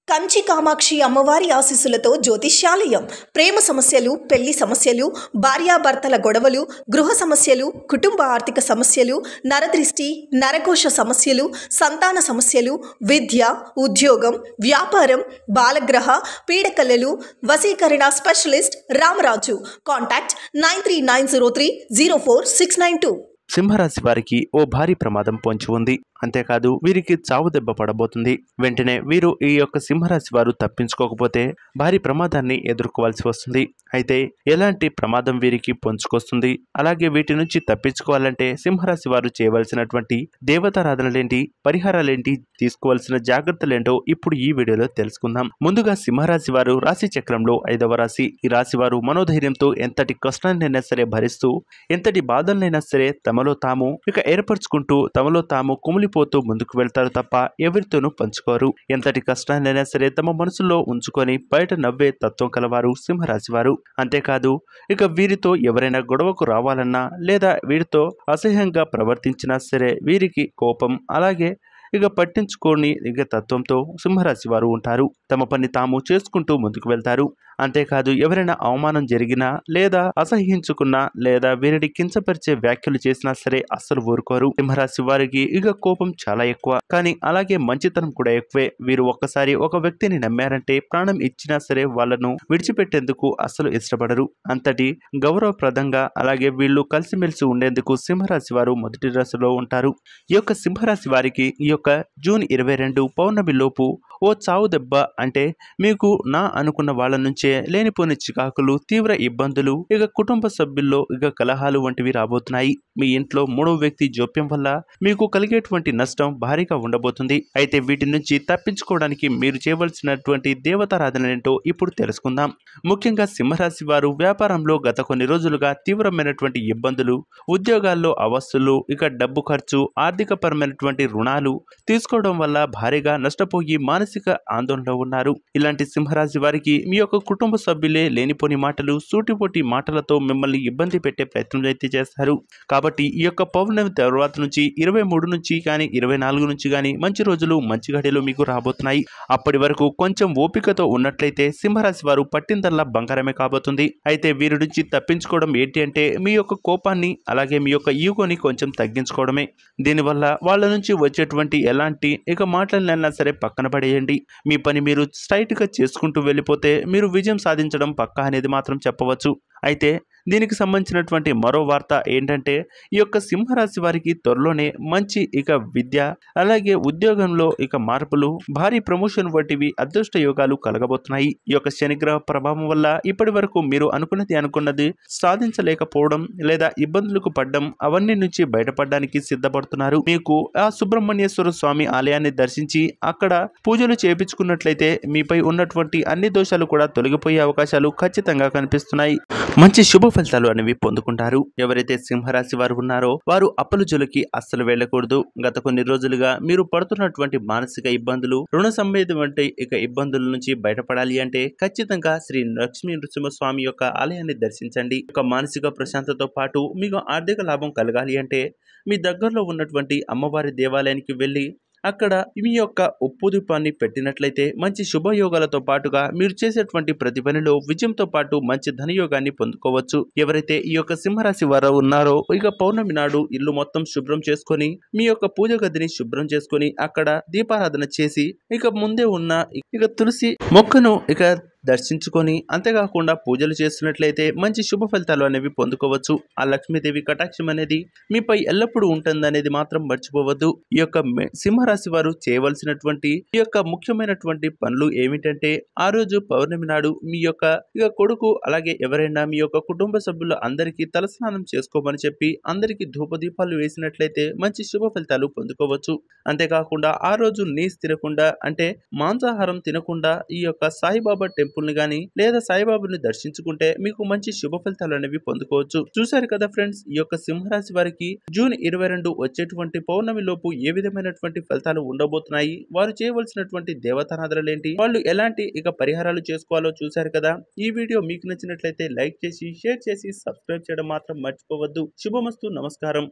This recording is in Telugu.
కంచి కామాక్షి అమ్మవారి ఆశీస్సులతో జ్యోతిష్యాలయం ప్రేమ సమస్యలు, పెళ్లి సమస్యలు, భార్యాభర్తల గొడవలు, గృహ సమస్యలు, కుటుంబ ఆర్థిక సమస్యలు, నరదృష్టి, నరకోశ సమస్యలు, సంతాన సమస్యలు, విద్య, ఉద్యోగం, వ్యాపారం, బాలగ్రహ పీడకలలు, వశీకరణ స్పెషలిస్ట్ రామరాజు. కాంటాక్ట్ 9390304692. సింహరాశి వారికి ఓ భారీ ప్రమాదం పొంచి ఉంది. అంతేకాదు వీరికి చావు దెబ్బ పడబోతుంది. వెంటనే వీరు ఈ యొక్క సింహరాశి వారు తప్పించుకోకపోతే భారీ ప్రమాదాన్ని ఎదుర్కోవాల్సి వస్తుంది. అయితే ఎలాంటి ప్రమాదం వీరికి పొంచుకొస్తుంది, అలాగే వీటి నుంచి తప్పించుకోవాలంటే సింహరాశి వారు చేయవలసినటువంటి దేవతారాధనలేంటి, పరిహారాలేంటి, తీసుకోవాల్సిన జాగ్రత్తలేంటో ఇప్పుడు ఈ వీడియోలో తెలుసుకుందాం. ముందుగా సింహరాశి వారు రాశి చక్రంలో 5వ రాశి. ఈ రాశి వారు మనోధైర్యంతో ఎంతటి కష్టాన్నైనా సరే భరిస్తూ, ఎంతటి బాధలనైనా సరే తమలో తాము ఏర్పరచుకుంటూ తమలో తాము కుమిలిపోతూ ముందుకు వెళ్తారు తప్ప ఎవరితోనూ పంచుకోరు. ఎంతటి కష్టాన్నైనా సరే తమ మనసులో ఉంచుకొని బయట నవ్వే తత్వం కలవారు సింహరాశి వారు. అంతేకాదు వీరితో ఎవరైనా గొడవకు రావాలన్నా లేదా వీరితో అసహ్యంగా ప్రవర్తించినా సరే వీరికి కోపం, అలాగే పట్టించుకోని తత్వంతో సింహరాశి వారు ఉంటారు. తమ పని తాము చేసుకుంటూ ముందుకు వెళ్తారు. అంతేకాదు ఎవరైనా అవమానం జరిగినా లేదా అసహ్యించుకున్నా లేదా వీరిని కించపరిచే వ్యాఖ్యలు చేసినా సరే అస్సలు ఊరుకోరు. సింహరాశి వారికి కోపం చాలా ఎక్కువ, కానీ అలాగే మంచితనం కూడా ఎక్కువే. వీరు ఒక్కసారి ఒక వ్యక్తిని నమ్మారంటే ప్రాణం ఇచ్చినా సరే వాళ్ళను విడిచిపెట్టేందుకు అస్సలు ఇష్టపడరు. అంతటి గౌరవప్రదంగా అలాగే వీళ్ళు కలిసిమెలిసి ఉండేందుకు సింహరాశి వారు మొదటి రాశిలో ఉంటారు. ఈ యొక్క సింహరాశి వారికి జూన్ 22 పౌర్ణమి లోపు ఓ చావు దెబ్బ, అంటే మీకు నా అనుకున్న వాళ్ళ నుంచే లేనిపోని చికాకులు, తీవ్ర ఇబ్బందులు, కుటుంబ సభ్యుల్లో కలహాలు వంటివి రాబోతున్నాయి. మీ ఇంట్లో మూడవ వ్యక్తి జోప్యం వల్ల మీకు కలిగేటువంటి నష్టం భారీగా ఉండబోతుంది. అయితే వీటి నుంచి తప్పించుకోవడానికి మీరు చేయవలసినటువంటి దేవతారాధన ఏంటో ఇప్పుడు తెలుసుకుందాం. ముఖ్యంగా సింహరాశి వారు వ్యాపారంలో గత కొన్ని రోజులుగా తీవ్రమైనటువంటి ఇబ్బందులు, ఉద్యోగాల్లో అవస్థలు, డబ్బు ఖర్చు, ఆర్థిక పరమైనటువంటి రుణాలు తీసుకోవడం వల్ల భారీగా నష్టపోయి మానసిక ఆందోళనలో ఉన్నారు. ఇలాంటి సింహరాశి వారికి మీ యొక్క కుటుంబ సభ్యులే లేనిపోని మాటలు, సూటిపోటి మాటలతో మిమ్మల్ని ఇబ్బంది పెట్టే ప్రయత్నం అయితే చేస్తారు. కాబట్టి ఈ యొక్క పౌర్ణమి తర్వాత నుంచి 23 నుంచి కానీ 24 నుంచి కానీ మంచి రోజులు, మంచి గడియలు మీకు రాబోతున్నాయి. అప్పటి వరకు కొంచెం ఓపికతో ఉన్నట్లయితే సింహరాశి వారు పట్టిందల్లా బంగారమే కాబోతుంది. అయితే వీరి నుంచి తప్పించుకోవడం ఏంటి అంటే మీ యొక్క కోపాన్ని, అలాగే మీ యొక్క ఈగోని కొంచెం తగ్గించుకోవడమే. దీనివల్ల వాళ్ళ నుంచి వచ్చేటువంటి ఎలాంటి మాటలనైనా సరే పక్కన పడేయండి. మీ పని మీరు స్ట్రైట్ గా చేసుకుంటూ వెళ్ళిపోతే మీరు విజయం సాధించడం పక్కా అనేది మాత్రం చెప్పవచ్చు. అయితే దీనికి సంబంధించినటువంటి మరో వార్త ఏంటంటే ఈ యొక్క సింహరాశి వారికి త్వరలోనే మంచి విద్య, అలాగే ఉద్యోగంలో మార్పులు, భారీ ప్రమోషన్ వంటివి అదృష్ట యోగాలు కలగబోతున్నాయి. ఈ యొక్క శనిగ్రహ ప్రభావం వల్ల ఇప్పటి వరకు మీరు అనుకున్నది సాధించలేకపోవడం లేదా ఇబ్బందులకు పడడం, అవన్నీ నుంచి బయటపడడానికి సిద్ధపడుతున్నారు. మీకు ఆ సుబ్రహ్మణ్యేశ్వర స్వామి ఆలయాన్ని దర్శించి అక్కడ పూజలు చేయించుకున్నట్లయితే మీపై ఉన్నటువంటి అన్ని దోషాలు కూడా తొలగిపోయే అవకాశాలు ఖచ్చితంగా కనిపిస్తున్నాయి. మంచి శుభ ఫలితాలు అనేవి పొందుకుంటారు. ఎవరైతే సింహరాశి వారు ఉన్నారో వారు అప్పుల జోలికి అస్సలు వెళ్ళకూడదు. గత కొన్ని రోజులుగా మీరు పడుతున్నటువంటి మానసిక ఇబ్బందులు, రుణ సంబంధమైన ఇబ్బందుల నుంచి బయటపడాలి అంటే ఖచ్చితంగా శ్రీ లక్ష్మీ నృసింహస్వామి యొక్క ఆలయాన్ని దర్శించండి. మానసిక ప్రశాంతతో పాటు మీకు ఆర్థిక లాభం కలగాలి అంటే మీ దగ్గరలో ఉన్నటువంటి అమ్మవారి దేవాలయానికి వెళ్ళి అక్కడ మీ యొక్క ఉప్పు దీపాన్ని పెట్టినట్లయితే మంచి శుభయోగాలతో పాటుగా మీరు చేసేటువంటి ప్రతి పనిలో విజయంతో పాటు మంచి ధనయోగాన్ని పొందుకోవచ్చు. ఎవరైతే ఈ యొక్క సింహరాశి వారు ఉన్నారో పౌర్ణమి నాడు ఇల్లు మొత్తం శుభ్రం చేసుకొని మీ యొక్క పూజ గదిని శుభ్రం చేసుకొని అక్కడ దీపారాధన చేసి ముందే ఉన్న తులసి మొక్కను దర్శించుకొని అంతేకాకుండా పూజలు చేస్తున్నట్లయితే మంచి శుభ ఫలితాలు అనేవి పొందుకోవచ్చు. ఆ లక్ష్మీదేవి కటాక్షం అనేది మీపై ఎల్లప్పుడూ ఉంటుందనేది మాత్రం మర్చిపోవద్దు. ఈ యొక్క సింహరాశి వారు చేయవలసినటువంటి ఈ యొక్క ముఖ్యమైనటువంటి పనులు ఏమిటంటే ఆ రోజు పౌర్ణమి నాడు మీ యొక్క కొడుకు, అలాగే ఎవరైనా మీ యొక్క కుటుంబ సభ్యులు అందరికీ తలస్నానం చేసుకోమని చెప్పి అందరికీ ధూపదీపాలు వేసినట్లయితే మంచి శుభ ఫలితాలు పొందుకోవచ్చు. అంతేకాకుండా ఆ రోజు నీస్ తినకుండా, అంటే మాంసాహారం తినకుండా ఈ యొక్క సాయిబాబా టెంపుల్ ని గాని లేదా సాయిబాబాని దర్శించుకుంటే మీకు మంచి శుభ ఫలితాలు అనేవి పొందుకోవచ్చు. చూశారు కదా ఫ్రెండ్స్, ఈ యొక్క సింహరాశి వారికి జూన్ 22 వచ్చేటువంటి పౌర్ణమి లోపు ఏ విధమైనటువంటి ఫలితాలు ఉండబోతున్నాయి, వారు చేయవలసినటువంటి దేవతారాధనలు ఏంటి, వాళ్ళు ఎలాంటి పరిహారాలు చేసుకోవాలో చూశారు కదా. ఈ వీడియో మీకు నచ్చినట్లయితే లైక్ చేసి, షేర్ చేసి, సబ్స్క్రైబ్ చేయడం మాత్రం మర్చిపోవద్దు. శుభమస్తు. నమస్కారం.